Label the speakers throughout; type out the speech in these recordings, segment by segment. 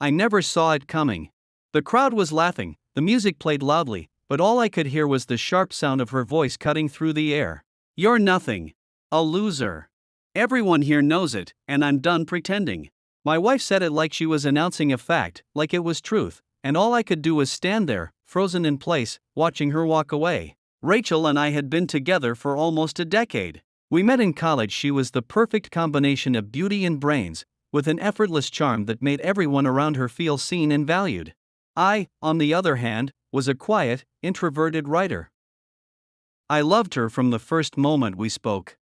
Speaker 1: I never saw it coming. The crowd was laughing, the music played loudly, but all I could hear was the sharp sound of her voice cutting through the air. You're nothing. A loser. Everyone here knows it, and I'm done pretending. My wife said it like she was announcing a fact, like it was truth, and all I could do was stand there, frozen in place, watching her walk away. Rachel and I had been together for almost a decade. We met in college. She was the perfect combination of beauty and brains, with an effortless charm that made everyone around her feel seen and valued. I, on the other hand, was a quiet, introverted writer. I loved her from the first moment we spoke.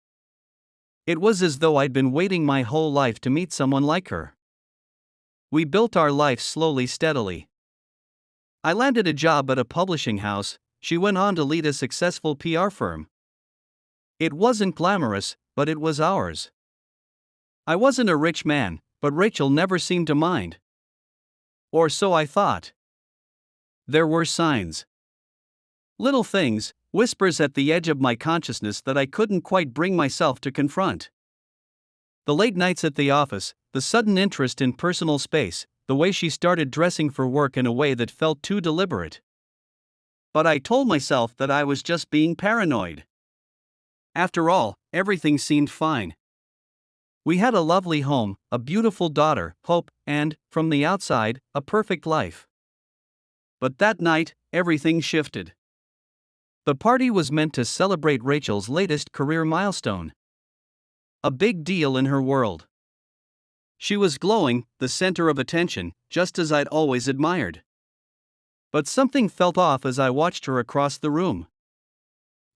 Speaker 1: It was as though I'd been waiting my whole life to meet someone like her. We built our life slowly, steadily. I landed a job at a publishing house. She went on to lead a successful PR firm. It wasn't glamorous, but it was ours. I wasn't a rich man, but Rachel never seemed to mind. Or so I thought. There were signs. Little things, whispers at the edge of my consciousness that I couldn't quite bring myself to confront. The late nights at the office, the sudden interest in personal space, the way she started dressing for work in a way that felt too deliberate. But I told myself that I was just being paranoid. After all, everything seemed fine. We had a lovely home, a beautiful daughter, Hope, and, from the outside, a perfect life. But that night, everything shifted. The party was meant to celebrate Rachel's latest career milestone. A big deal in her world. She was glowing, the center of attention, just as I'd always admired. But something felt off as I watched her across the room.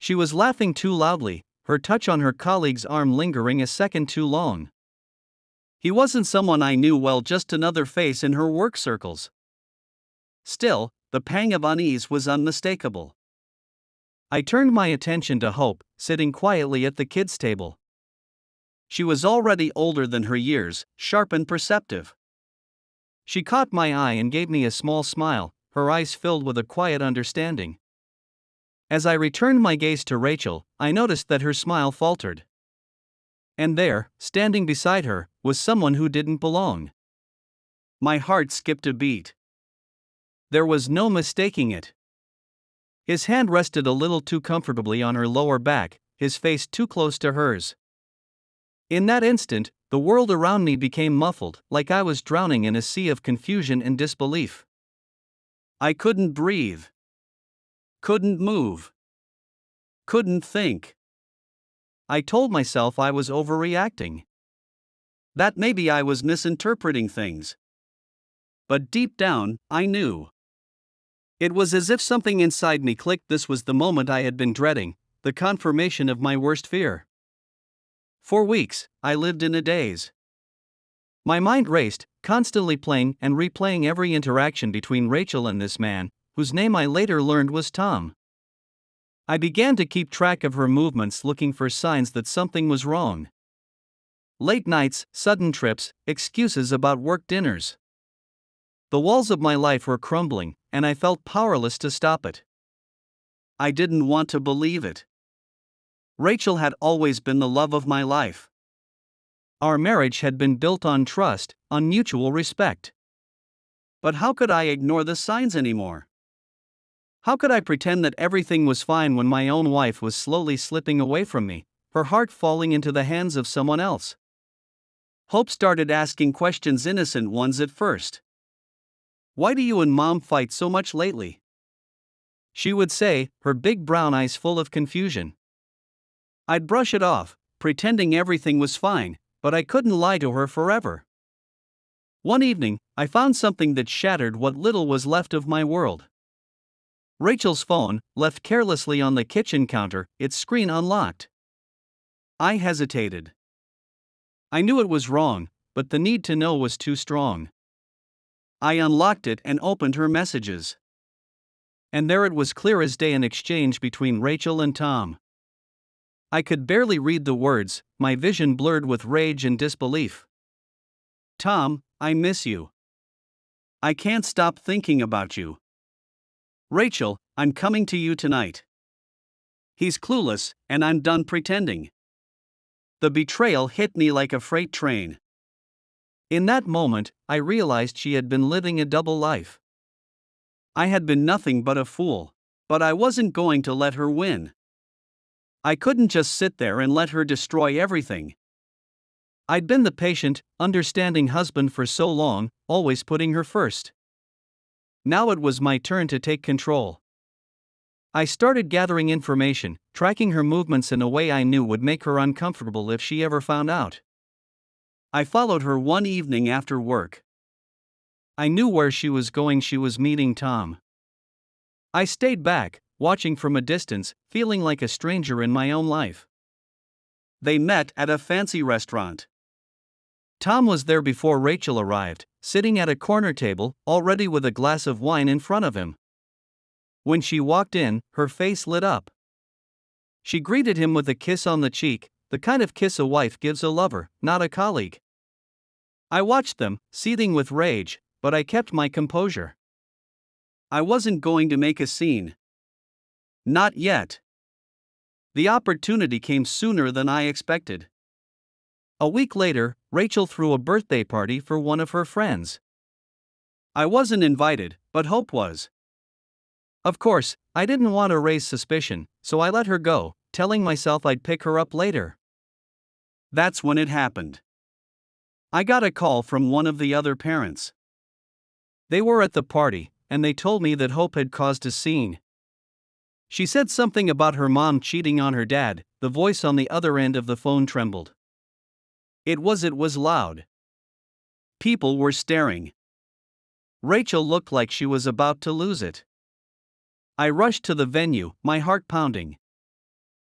Speaker 1: She was laughing too loudly, her touch on her colleague's arm lingering a second too long. He wasn't someone I knew well, just another face in her work circles. Still, the pang of unease was unmistakable. I turned my attention to Hope, sitting quietly at the kids' table. She was already older than her years, sharp and perceptive. She caught my eye and gave me a small smile, her eyes filled with a quiet understanding. As I returned my gaze to Rachel, I noticed that her smile faltered. And there, standing beside her, was someone who didn't belong. My heart skipped a beat. There was no mistaking it. His hand rested a little too comfortably on her lower back, his face too close to hers. In that instant, the world around me became muffled, like I was drowning in a sea of confusion and disbelief. I couldn't breathe. Couldn't move. Couldn't think. I told myself I was overreacting. That maybe I was misinterpreting things. But deep down, I knew. It was as if something inside me clicked. This was the moment I had been dreading, the confirmation of my worst fear. For weeks, I lived in a daze. My mind raced, constantly playing and replaying every interaction between Rachel and this man, whose name I later learned was Tom. I began to keep track of her movements, looking for signs that something was wrong. Late nights, sudden trips, excuses about work dinners. The walls of my life were crumbling, and I felt powerless to stop it. I didn't want to believe it. Rachel had always been the love of my life. Our marriage had been built on trust, on mutual respect. But how could I ignore the signs anymore? How could I pretend that everything was fine when my own wife was slowly slipping away from me, her heart falling into the hands of someone else? Hope started asking questions, innocent ones at first. "Why do you and Mom fight so much lately?" she would say, her big brown eyes full of confusion. I'd brush it off, pretending everything was fine, but I couldn't lie to her forever. One evening, I found something that shattered what little was left of my world. Rachel's phone, left carelessly on the kitchen counter, its screen unlocked. I hesitated. I knew it was wrong, but the need to know was too strong. I unlocked it and opened her messages. And there it was, clear as day, an exchange between Rachel and Tom. I could barely read the words, my vision blurred with rage and disbelief. "Tom, I miss you. I can't stop thinking about you. Rachel, I'm coming to you tonight." He's clueless, and I'm done pretending. The betrayal hit me like a freight train. In that moment, I realized she had been living a double life. I had been nothing but a fool. But I wasn't going to let her win. I couldn't just sit there and let her destroy everything. I'd been the patient, understanding husband for so long, always putting her first. Now it was my turn to take control. I started gathering information, tracking her movements in a way I knew would make her uncomfortable if she ever found out. I followed her one evening after work. I knew where she was going. She was meeting Tom. I stayed back, watching from a distance, feeling like a stranger in my own life. They met at a fancy restaurant. Tom was there before Rachel arrived, sitting at a corner table, already with a glass of wine in front of him. When she walked in, her face lit up. She greeted him with a kiss on the cheek, the kind of kiss a wife gives a lover, not a colleague. I watched them, seething with rage, but I kept my composure. I wasn't going to make a scene. Not yet. The opportunity came sooner than I expected. A week later, Rachel threw a birthday party for one of her friends. I wasn't invited, but Hope was. Of course, I didn't want to raise suspicion, so I let her go, telling myself I'd pick her up later. That's when it happened. I got a call from one of the other parents. They were at the party, and they told me that Hope had caused a scene. She said something about her mom cheating on her dad. The voice on the other end of the phone trembled. It was loud. People were staring. Rachel looked like she was about to lose it. I rushed to the venue, my heart pounding.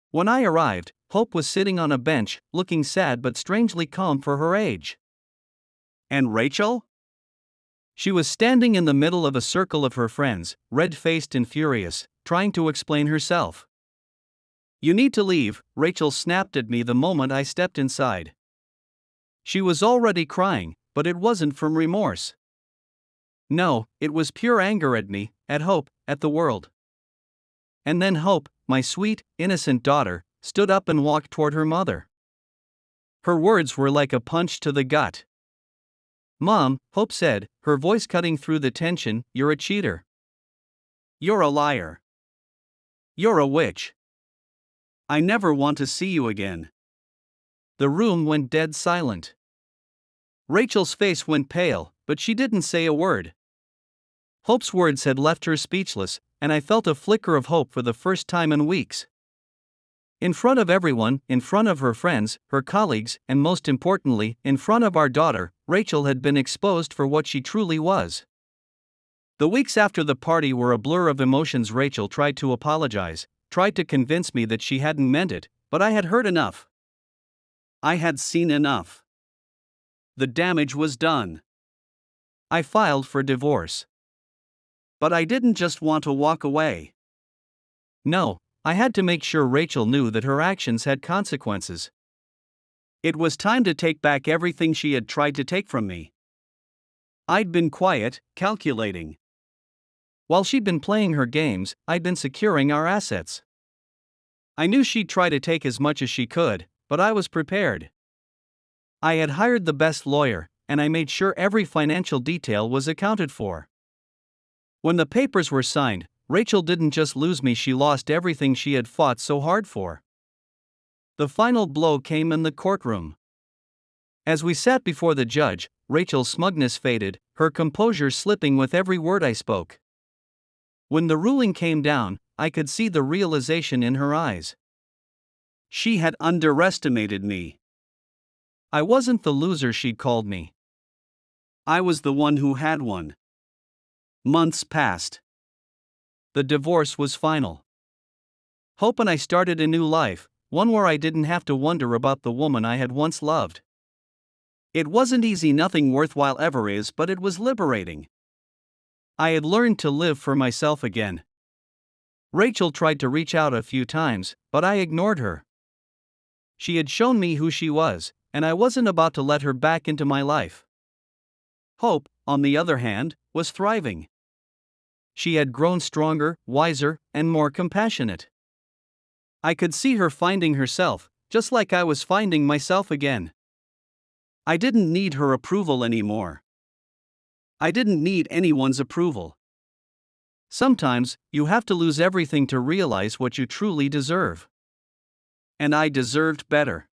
Speaker 1: When I arrived, Hope was sitting on a bench, looking sad but strangely calm for her age. And Rachel? She was standing in the middle of a circle of her friends, red-faced and furious, trying to explain herself. "You need to leave," Rachel snapped at me the moment I stepped inside. She was already crying, but it wasn't from remorse. No, it was pure anger at me, at Hope, at the world. And then Hope, my sweet, innocent daughter, stood up and walked toward her mother. Her words were like a punch to the gut. "Mom," Hope said, her voice cutting through the tension, "you're a cheater. You're a liar. You're a witch. I never want to see you again." The room went dead silent. Rachel's face went pale, but she didn't say a word. Hope's words had left her speechless, and I felt a flicker of hope for the first time in weeks. In front of everyone, in front of her friends, her colleagues, and most importantly, in front of our daughter, Rachel had been exposed for what she truly was. The weeks after the party were a blur of emotions. Rachel tried to apologize, tried to convince me that she hadn't meant it, but I had heard enough. I had seen enough. The damage was done. I filed for divorce. But I didn't just want to walk away. No, I had to make sure Rachel knew that her actions had consequences. It was time to take back everything she had tried to take from me. I'd been quiet, calculating. While she'd been playing her games, I'd been securing our assets. I knew she'd try to take as much as she could, but I was prepared. I had hired the best lawyer, and I made sure every financial detail was accounted for. When the papers were signed, Rachel didn't just lose me, she lost everything she had fought so hard for. The final blow came in the courtroom. As we sat before the judge, Rachel's smugness faded, her composure slipping with every word I spoke. When the ruling came down, I could see the realization in her eyes. She had underestimated me. I wasn't the loser she'd called me. I was the one who had won. Months passed. The divorce was final. Hope and I started a new life, one where I didn't have to wonder about the woman I had once loved. It wasn't easy, nothing worthwhile ever is, but it was liberating. I had learned to live for myself again. Rachel tried to reach out a few times, but I ignored her. She had shown me who she was, and I wasn't about to let her back into my life. Hope, on the other hand, was thriving. She had grown stronger, wiser, and more compassionate. I could see her finding herself, just like I was finding myself again. I didn't need her approval anymore. I didn't need anyone's approval. Sometimes, you have to lose everything to realize what you truly deserve. And I deserved better.